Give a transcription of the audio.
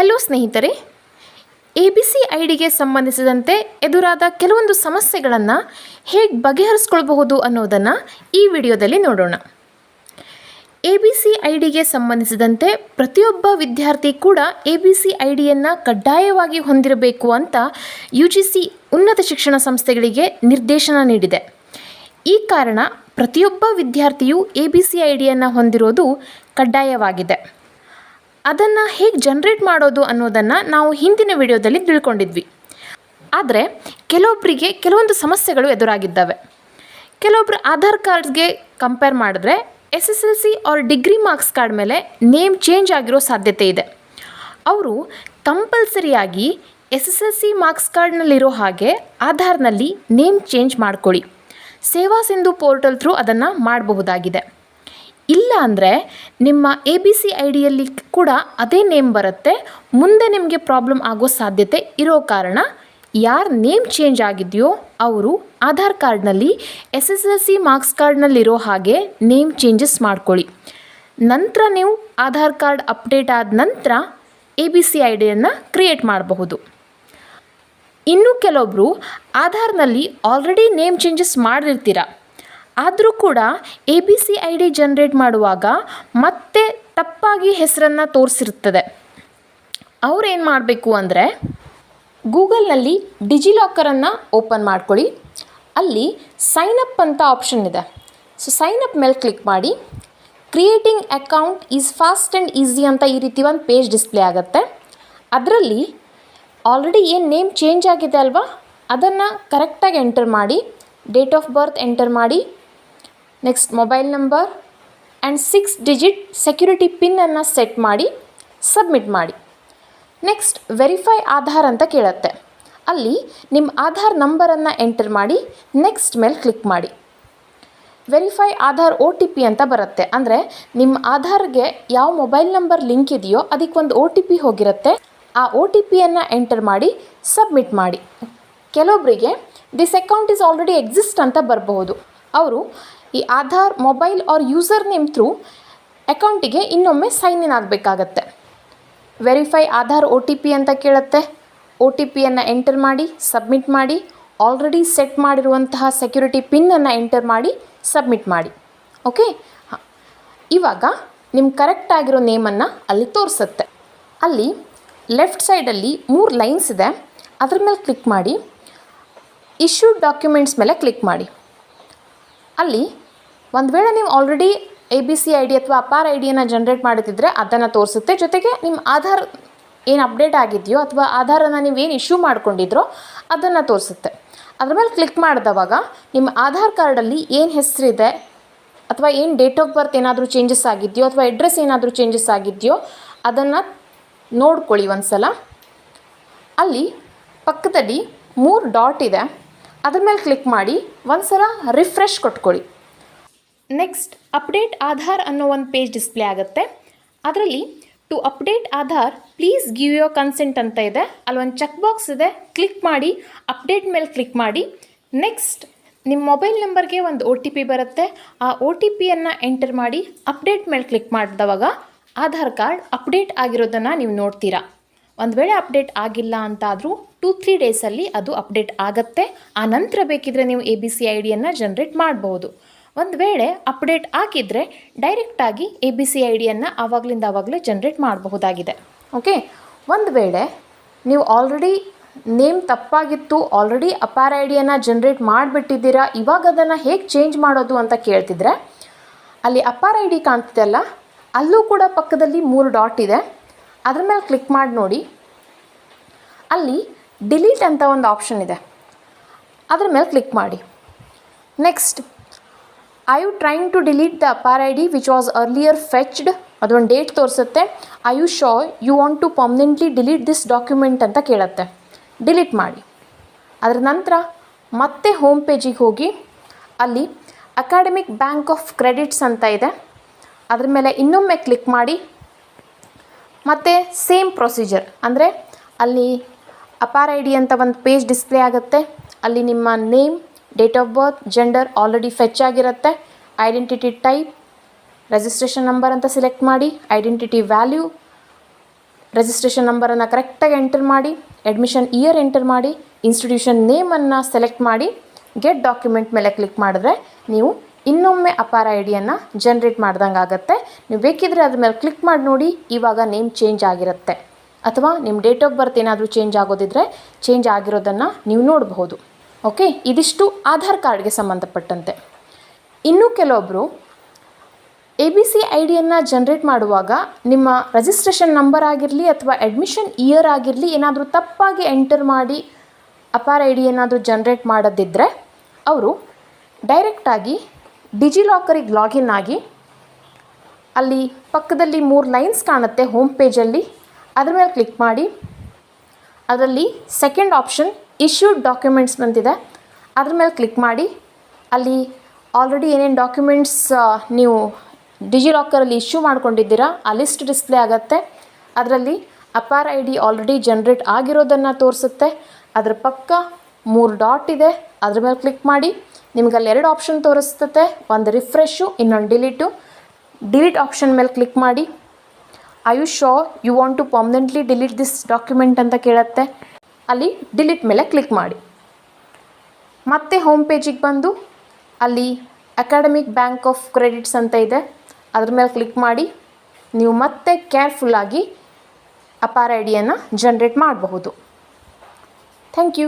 Hello ಸ್ನೇಹಿತರೆ, ABC ಐಡಿಗೆ ಸಂಬಂಧಿಸಿದಂತೆ ಎದುರಾದ ಕೆಲವೊಂದು ಸಮಸ್ಯೆಗಳನ್ನು ಹೇಗೆ ಬಗೆಹರಿಸ್ಕೊಳ್ಬಹುದು ಅನ್ನೋದನ್ನು ಈ ವಿಡಿಯೋದಲ್ಲಿ ನೋಡೋಣ. ABC ಐಡಿಗೆ ಸಂಬಂಧಿಸಿದಂತೆ ಪ್ರತಿಯೊಬ್ಬ ವಿದ್ಯಾರ್ಥಿ ಕೂಡ ABC ಐಡಿಯನ್ನು ಕಡ್ಡಾಯವಾಗಿ ಹೊಂದಿರಬೇಕು ಅಂತ UGC ಉನ್ನತ ಶಿಕ್ಷಣ ಸಂಸ್ಥೆಗಳಿಗೆ ನಿರ್ದೇಶನ ನೀಡಿದೆ. ಈ ಕಾರಣ ಪ್ರತಿಯೊಬ್ಬ ವಿದ್ಯಾರ್ಥಿಯು ABC ಐಡಿಯನ್ನು ಹೊಂದಿರೋದು ಕಡ್ಡಾಯವಾಗಿದೆ. ಅದನ್ನು ಹೇಗೆ ಜನ್ರೇಟ್ ಮಾಡೋದು ಅನ್ನೋದನ್ನು ನಾವು ಹಿಂದಿನ ವಿಡಿಯೋದಲ್ಲಿ ತಿಳ್ಕೊಂಡಿದ್ವಿ. ಆದರೆ ಕೆಲವೊಬ್ಬರಿಗೆ ಕೆಲವೊಂದು ಸಮಸ್ಯೆಗಳು ಎದುರಾಗಿದ್ದಾವೆ. ಕೆಲವೊಬ್ಬರು ಆಧಾರ್ ಕಾರ್ಡ್ಗೆ ಕಂಪೇರ್ ಮಾಡಿದ್ರೆ SSLC R degree marks card ಮೇಲೆ ನೇಮ್ ಚೇಂಜ್ ಆಗಿರೋ ಸಾಧ್ಯತೆ ಇದೆ. ಅವರು ಕಂಪಲ್ಸರಿಯಾಗಿ SSLC ಮಾರ್ಕ್ಸ್ ಕಾರ್ಡ್ನಲ್ಲಿರೋ ಹಾಗೆ ಆಧಾರ್ನಲ್ಲಿ ನೇಮ್ ಚೇಂಜ್ ಮಾಡ್ಕೊಳ್ಳಿ. ಸೇವಾ ಸಿಂಧು ಪೋರ್ಟಲ್ ಥ್ರೂ ಅದನ್ನು ಮಾಡಬಹುದಾಗಿದೆ. ಇಲ್ಲ ಅಂದರೆ ನಿಮ್ಮ ABC ಐಡಿಯಲ್ಲಿ ಕೂಡ ಅದೇ ನೇಮ್ ಬರುತ್ತೆ. ಮುಂದೆ ನಿಮಗೆ ಪ್ರಾಬ್ಲಮ್ ಆಗೋ ಸಾಧ್ಯತೆ ಇರೋ ಕಾರಣ ಯಾರು ನೇಮ್ ಚೇಂಜ್ ಆಗಿದೆಯೋ ಅವರು ಆಧಾರ್ ಕಾರ್ಡ್ನಲ್ಲಿ SSLC ಮಾರ್ಕ್ಸ್ ಕಾರ್ಡ್ನಲ್ಲಿರೋ ಹಾಗೆ ನೇಮ್ ಚೇಂಜಸ್ ಮಾಡ್ಕೊಳ್ಳಿ. ನಂತರ ನೀವು ಆಧಾರ್ ಕಾರ್ಡ್ ಅಪ್ಡೇಟ್ ಆದ ನಂತರ ABC ಐಡಿಯನ್ನು ಕ್ರಿಯೇಟ್ ಮಾಡಬಹುದು. ಇನ್ನು ಕೆಲವೊಬ್ಬರು ಆಧಾರ್ನಲ್ಲಿ ಆಲ್ರೆಡಿ ನೇಮ್ ಚೇಂಜಸ್ ಮಾಡಿರ್ತೀರ, ಆದರೂ ಕೂಡ ABC ಐಡಿ ಜನ್ರೇಟ್ ಮಾಡುವಾಗ ಮತ್ತೆ ತಪ್ಪಾಗಿ ಹೆಸರನ್ನು ತೋರಿಸಿರ್ತದೆ. ಅವ್ರೇನು ಮಾಡಬೇಕು ಅಂದರೆ ಗೂಗಲ್ನಲ್ಲಿ ಡಿಜಿಲಾಕರನ್ನು ಓಪನ್ ಮಾಡ್ಕೊಳ್ಳಿ. ಅಲ್ಲಿ ಸೈನಪ್ ಅಂತ ಆಪ್ಷನ್ ಇದೆ. ಸೊ ಸೈನಪ್ ಮೇಲೆ ಕ್ಲಿಕ್ ಮಾಡಿ. Creating account is fast and easy ಅಂತ ಈ ರೀತಿ ಒಂದು ಪೇಜ್ ಡಿಸ್ಪ್ಲೇ ಆಗುತ್ತೆ. ಅದರಲ್ಲಿ ಆಲ್ರೆಡಿ ಏನು ನೇಮ್ ಚೇಂಜ್ ಆಗಿದೆ ಅಲ್ವಾ, ಅದನ್ನು ಕರೆಕ್ಟಾಗಿ ಎಂಟರ್ ಮಾಡಿ. ಡೇಟ್ ಆಫ್ ಬರ್ತ್ ಎಂಟರ್ ಮಾಡಿ. Next mobile number and 6 digit security ಪಿನ್ನನ್ನು ಸೆಟ್ ಮಾಡಿ ಸಬ್ಮಿಟ್ ಮಾಡಿ. ನೆಕ್ಸ್ಟ್ ವೆರಿಫೈ ಆಧಾರ್ ಅಂತ ಕೇಳುತ್ತೆ. ಅಲ್ಲಿ ನಿಮ್ಮ ಆಧಾರ್ ನಂಬರನ್ನು ಎಂಟರ್ ಮಾಡಿ ನೆಕ್ಸ್ಟ್ ಮೇಲೆ ಕ್ಲಿಕ್ ಮಾಡಿ. ವೆರಿಫೈ ಆಧಾರ್ OTP ಅಂತ ಬರುತ್ತೆ. ಅಂದರೆ ನಿಮ್ಮ ಆಧಾರ್ಗೆ ಯಾವ ಮೊಬೈಲ್ ನಂಬರ್ ಲಿಂಕ್ ಇದೆಯೋ ಅದಕ್ಕೊಂದು OTP ಹೋಗಿರುತ್ತೆ. ಆ OTPಯನ್ನು ಎಂಟರ್ ಮಾಡಿ ಸಬ್ಮಿಟ್ ಮಾಡಿ. ಕೆಲವೊಬ್ಬರಿಗೆ this account is already exist ಅಂತ ಬರಬಹುದು. ಅವರು ಈ Aadhaar mobile or username through ಅಕೌಂಟಿಗೆ ಇನ್ನೊಮ್ಮೆ ಸೈನ್ ಇನ್ ಆಗಬೇಕಾಗತ್ತೆ. ವೆರಿಫೈ ಆಧಾರ್ OTP ಅಂತ ಕೇಳುತ್ತೆ. OTPಯನ್ನು ಎಂಟರ್ ಮಾಡಿ ಸಬ್ಮಿಟ್ ಮಾಡಿ. ಆಲ್ರೆಡಿ ಸೆಟ್ ಮಾಡಿರುವಂತಹ ಸೆಕ್ಯೂರಿಟಿ ಪಿನ್ನನ್ನು ಎಂಟರ್ ಮಾಡಿ ಸಬ್ಮಿಟ್ ಮಾಡಿ. ಓಕೆ, ಇವಾಗ ನಿಮ್ಮ ಕರೆಕ್ಟ್ ಆಗಿರೋ ನೇಮನ್ನು ಅಲ್ಲಿ ತೋರಿಸುತ್ತೆ. ಅಲ್ಲಿ ಲೆಫ್ಟ್ ಸೈಡಲ್ಲಿ 3 ಲೈನ್ಸ್ ಇದೆ. ಅದ್ರ ಮೇಲೆ ಕ್ಲಿಕ್ ಮಾಡಿ. ಇಶ್ಯೂಡ್ ಡಾಕ್ಯುಮೆಂಟ್ಸ್ ಮೇಲೆ ಕ್ಲಿಕ್ ಮಾಡಿ. ಅಲ್ಲಿ ಒಂದು ವೇಳೆ ನೀವು ಆಲ್ರೆಡಿ ABC ಐಡಿ ಅಥವಾ ಅಪಾರ್ ಐಡಿಯನ್ನು ಜನ್ರೇಟ್ ಮಾಡುತ್ತಿದ್ದರೆ ಅದನ್ನು ತೋರಿಸುತ್ತೆ. ಜೊತೆಗೆ ನಿಮ್ಮ ಆಧಾರ್ ಏನು ಅಪ್ಡೇಟ್ ಆಗಿದೆಯೋ ಅಥವಾ ಆಧಾರನ್ನು ನೀವೇನು ಇಶ್ಯೂ ಮಾಡ್ಕೊಂಡಿದ್ರೋ ಅದನ್ನು ತೋರಿಸುತ್ತೆ. ಅದ್ರ ಮೇಲೆ ಕ್ಲಿಕ್ ಮಾಡಿದವಾಗ ನಿಮ್ಮ ಆಧಾರ್ ಕಾರ್ಡಲ್ಲಿ ಏನು ಹೆಸರಿದೆ ಅಥವಾ ಏನು ಡೇಟ್ ಆಫ್ ಬರ್ತ್ ಏನಾದರೂ ಚೇಂಜಸ್ ಆಗಿದೆಯೋ ಅಥವಾ ಅಡ್ರೆಸ್ ಏನಾದರೂ ಚೇಂಜಸ್ ಆಗಿದೆಯೋ ಅದನ್ನು ನೋಡ್ಕೊಳ್ಳಿ ಒಂದು ಸಲ. ಅಲ್ಲಿ ಪಕ್ಕದಲ್ಲಿ 3 ಡಾಟ್ ಇದೆ. ಅದ್ರ ಮೇಲೆ ಕ್ಲಿಕ್ ಮಾಡಿ ಒಂದು ಸಲ ರಿಫ್ರೆಶ್ ಕೊಟ್ಕೊಳ್ಳಿ. ನೆಕ್ಸ್ಟ್ ಅಪ್ಡೇಟ್ ಆಧಾರ್ ಅನ್ನೋ ಒಂದು ಪೇಜ್ ಡಿಸ್ಪ್ಲೇ ಆಗುತ್ತೆ. ಅದರಲ್ಲಿ to update Aadhaar please give your consent ಅಂತ ಇದೆ. ಅಲ್ಲೊಂದು ಚೆಕ್ ಬಾಕ್ಸ್ ಇದೆ. ಕ್ಲಿಕ್ ಮಾಡಿ ಅಪ್ಡೇಟ್ ಮೇಲೆ ಕ್ಲಿಕ್ ಮಾಡಿ. ನೆಕ್ಸ್ಟ್ ನಿಮ್ಮ ಮೊಬೈಲ್ ನಂಬರ್ಗೆ ಒಂದು OTP ಬರುತ್ತೆ. ಆ OTPಯನ್ನು ಎಂಟರ್ ಮಾಡಿ ಅಪ್ಡೇಟ್ ಮೇಲೆ ಕ್ಲಿಕ್ ಮಾಡಿದವಾಗ ಆಧಾರ್ ಕಾರ್ಡ್ ಅಪ್ಡೇಟ್ ಆಗಿರೋದನ್ನು ನೀವು ನೋಡ್ತೀರಾ. ಒಂದು ವೇಳೆ ಅಪ್ಡೇಟ್ ಆಗಿಲ್ಲ ಅಂತಾದರೂ 2-3 ಡೇಸಲ್ಲಿ ಅದು ಅಪ್ಡೇಟ್ ಆಗುತ್ತೆ. ಆ ನಂತರ ಬೇಕಿದ್ರೆ ನೀವು ABC ಐಡಿಯನ್ನು ಜನ್ರೇಟ್ ಮಾಡ್ಬೋದು. ಒಂದು ವೇಳೆ ಅಪ್ಡೇಟ್ ಆಗಿದ್ದರೆ ಡೈರೆಕ್ಟಾಗಿ ABC ಐಡಿಯನ್ನು ಆವಾಗಲೇ ಜನ್ರೇಟ್ ಮಾಡಬಹುದಾಗಿದೆ. ಓಕೆ, ಒಂದು ವೇಳೆ ನೀವು ಆಲ್ರೆಡಿ ನೇಮ್ ತಪ್ಪಾಗಿತ್ತು, ಆಲ್ರೆಡಿ ಅಪಾರ್ ಐಡಿಯನ್ನು ಜನ್ರೇಟ್ ಮಾಡಿಬಿಟ್ಟಿದ್ದೀರಾ, ಇವಾಗ ಅದನ್ನು ಹೇಗೆ ಚೇಂಜ್ ಮಾಡೋದು ಅಂತ ಕೇಳ್ತಿದ್ರೆ ಅಲ್ಲಿ ಅಪಾರ್ ಐಡಿ ಕಾಣ್ತಿದೆಯಲ್ಲ, ಅಲ್ಲೂ ಕೂಡ ಪಕ್ಕದಲ್ಲಿ 3 ಡಾಟ್ ಇದೆ. ಅದ್ರ ಮೇಲೆ ಕ್ಲಿಕ್ ಮಾಡಿ ನೋಡಿ. ಅಲ್ಲಿ ಡಿಲೀಟ್ ಅಂತ ಒಂದು ಆಪ್ಷನ್ ಇದೆ. ಅದ್ರ ಮೇಲೆ ಕ್ಲಿಕ್ ಮಾಡಿ. Next I you trying to delete the APAAR ID which was earlier fetched, ಅದೊಂದು ಡೇಟ್ ತೋರಿಸುತ್ತೆ. I you sure you want to permanently delete this document ಅಂತ ಕೇಳುತ್ತೆ. ಡಿಲೀಟ್ ಮಾಡಿ. ಅದರ ನಂತರ ಮತ್ತೆ ಹೋಮ್ ಪೇಜಿಗೆ ಹೋಗಿ ಅಲ್ಲಿ ಅಕಾಡೆಮಿಕ್ ಬ್ಯಾಂಕ್ ಆಫ್ ಕ್ರೆಡಿಟ್ಸ್ ಅಂತ ಇದೆ. ಅದ್ರ ಮೇಲೆ ಇನ್ನೊಮ್ಮೆ ಕ್ಲಿಕ್ ಮಾಡಿ. ಮತ್ತು ಸೇಮ್ ಪ್ರೊಸೀಜರ್, ಅಂದರೆ ಅಲ್ಲಿ ಅಪಾರ್ ಐಡಿ ಅಂತ ಒಂದು ಪೇಜ್ ಡಿಸ್ಪ್ಲೇ ಆಗುತ್ತೆ. ಅಲ್ಲಿ ನಿಮ್ಮ name, date of birth, gender already fetch ಆಗಿರುತ್ತೆ. ಐಡೆಂಟಿಟಿ ಟೈಪ್, ರಿಜಿಸ್ಟ್ರೇಷನ್ ನಂಬರ್ ಅಂತ ಸೆಲೆಕ್ಟ್ ಮಾಡಿ. ಐಡೆಂಟಿಟಿ ವ್ಯಾಲ್ಯೂ ರಿಜಿಸ್ಟ್ರೇಷನ್ ನಂಬರನ್ನು ಕರೆಕ್ಟಾಗಿ ಎಂಟರ್ ಮಾಡಿ, ಅಡ್ಮಿಷನ್ ಇಯರ್ ಎಂಟರ್ ಮಾಡಿ, ಇನ್ಸ್ಟಿಟ್ಯೂಷನ್ ನೇಮನ್ನು ಸೆಲೆಕ್ಟ್ ಮಾಡಿ, ಗೆಟ್ ಡಾಕ್ಯುಮೆಂಟ್ ಮೇಲೆ ಕ್ಲಿಕ್ ಮಾಡಿದ್ರೆ ನೀವು ಇನ್ನೊಮ್ಮೆ ಅಪಾರ ಐ ಡಿಯನ್ನು ಜನ್ರೇಟ್ ಮಾಡ್ದಂಗೆ ಆಗುತ್ತೆ. ನೀವು ಬೇಕಿದ್ರೆ ಅದ್ರ ಮೇಲೆ ಕ್ಲಿಕ್ ಮಾಡಿ ನೋಡಿ, ಇವಾಗ ನೇಮ್ ಚೇಂಜ್ ಆಗಿರುತ್ತೆ. ಅಥವಾ ನಿಮ್ಮ ಡೇಟ್ ಆಫ್ ಬರ್ತ್ ಏನಾದರೂ ಚೇಂಜ್ ಆಗೋದಿದ್ರೆ ಚೇಂಜ್ ಆಗಿರೋದನ್ನು ನೀವು ನೋಡಬಹುದು. ಓಕೆ, ಇದಿಷ್ಟು ಆಧಾರ್ ಕಾರ್ಡ್ಗೆ ಸಂಬಂಧಪಟ್ಟಂತೆ. ಇನ್ನೂ ಕೆಲವೊಬ್ಬರು ABC ಐಡಿಯನ್ನು ಜನ್ರೇಟ್ ಮಾಡುವಾಗ ನಿಮ್ಮ ರಿಜಿಸ್ಟ್ರೇಷನ್ ನಂಬರ್ ಆಗಿರಲಿ ಅಥವಾ ಅಡ್ಮಿಷನ್ ಇಯರ್ ಆಗಿರಲಿ ಏನಾದರೂ ತಪ್ಪಾಗಿ ಎಂಟರ್ ಮಾಡಿ ಅಪಾರ ಐ ಡಿ ಏನಾದರೂ ಜನ್ರೇಟ್ ಮಾಡೋದಿದ್ದರೆ ಅವರು ಡೈರೆಕ್ಟಾಗಿ ಡಿಜಿಲಾಕರಿಗೆ ಲಾಗಿನ್ ಆಗಿ ಅಲ್ಲಿ ಪಕ್ಕದಲ್ಲಿ 3 ಲೈನ್ಸ್ ಕಾಣುತ್ತೆ ಹೋಮ್ ಪೇಜಲ್ಲಿ, ಅದ್ರ ಮೇಲೆ ಕ್ಲಿಕ್ ಮಾಡಿ ಅದರಲ್ಲಿ ಸೆಕೆಂಡ್ ಆಪ್ಷನ್ ಇಶ್ಯೂಡ್ ಡಾಕ್ಯುಮೆಂಟ್ಸ್ ಬಂದಿದೆ, ಅದ್ರ ಮೇಲೆ ಕ್ಲಿಕ್ ಮಾಡಿ ಅಲ್ಲಿ ಆಲ್ರೆಡಿ ಏನೇನು ಡಾಕ್ಯುಮೆಂಟ್ಸ್ ನೀವು ಡಿಜಿಲಾಕರಲ್ಲಿ ಇಶ್ಯೂ ಮಾಡ್ಕೊಂಡಿದ್ದೀರಾ ಆ ಲಿಸ್ಟ್ ಡಿಸ್ಪ್ಲೇ ಆಗುತ್ತೆ. ಅದರಲ್ಲಿ ಅಪಾರ ಐ ಡಿ ಆಲ್ರೆಡಿ ಜನ್ರೇಟ್ ಆಗಿರೋದನ್ನು ತೋರಿಸುತ್ತೆ. ಅದ್ರ ಪಕ್ಕ 3 ಡಾಟ್ ಇದೆ, ಅದ್ರ ಮೇಲೆ ಕ್ಲಿಕ್ ಮಾಡಿ ನಿಮಗಲ್ಲಿ 2 ಆಪ್ಷನ್ ತೋರಿಸ್ತತೆ, ಒಂದು ರಿಫ್ರೆಶು, ಇನ್ನೊಂದು ಡಿಲೀಟ್ ಆಪ್ಷನ್ ಮೇಲೆ ಕ್ಲಿಕ್ ಮಾಡಿ. I you sure you want to permanently delete this document ಅಂತ ಕೇಳುತ್ತೆ. ಅಲ್ಲಿ ಡಿಲೀಟ್ ಮೇಲೆ ಕ್ಲಿಕ್ ಮಾಡಿ. ಮತ್ತೆ ಹೋಮ್ ಪೇಜಿಗೆ ಬಂದು ಅಲ್ಲಿ ಅಕಾಡೆಮಿಕ್ ಬ್ಯಾಂಕ್ ಆಫ್ ಕ್ರೆಡಿಟ್ಸ್ ಅಂತ ಇದೆ, ಅದ್ರ ಮೇಲೆ ಕ್ಲಿಕ್ ಮಾಡಿ ನೀವು ಮತ್ತೆ ಕೇರ್ಫುಲ್ಲಾಗಿ ಅಪಾರ ಐ ಡಿಯನ್ನು ಜನ್ರೇಟ್ ಮಾಡಬಹುದು. Thank you.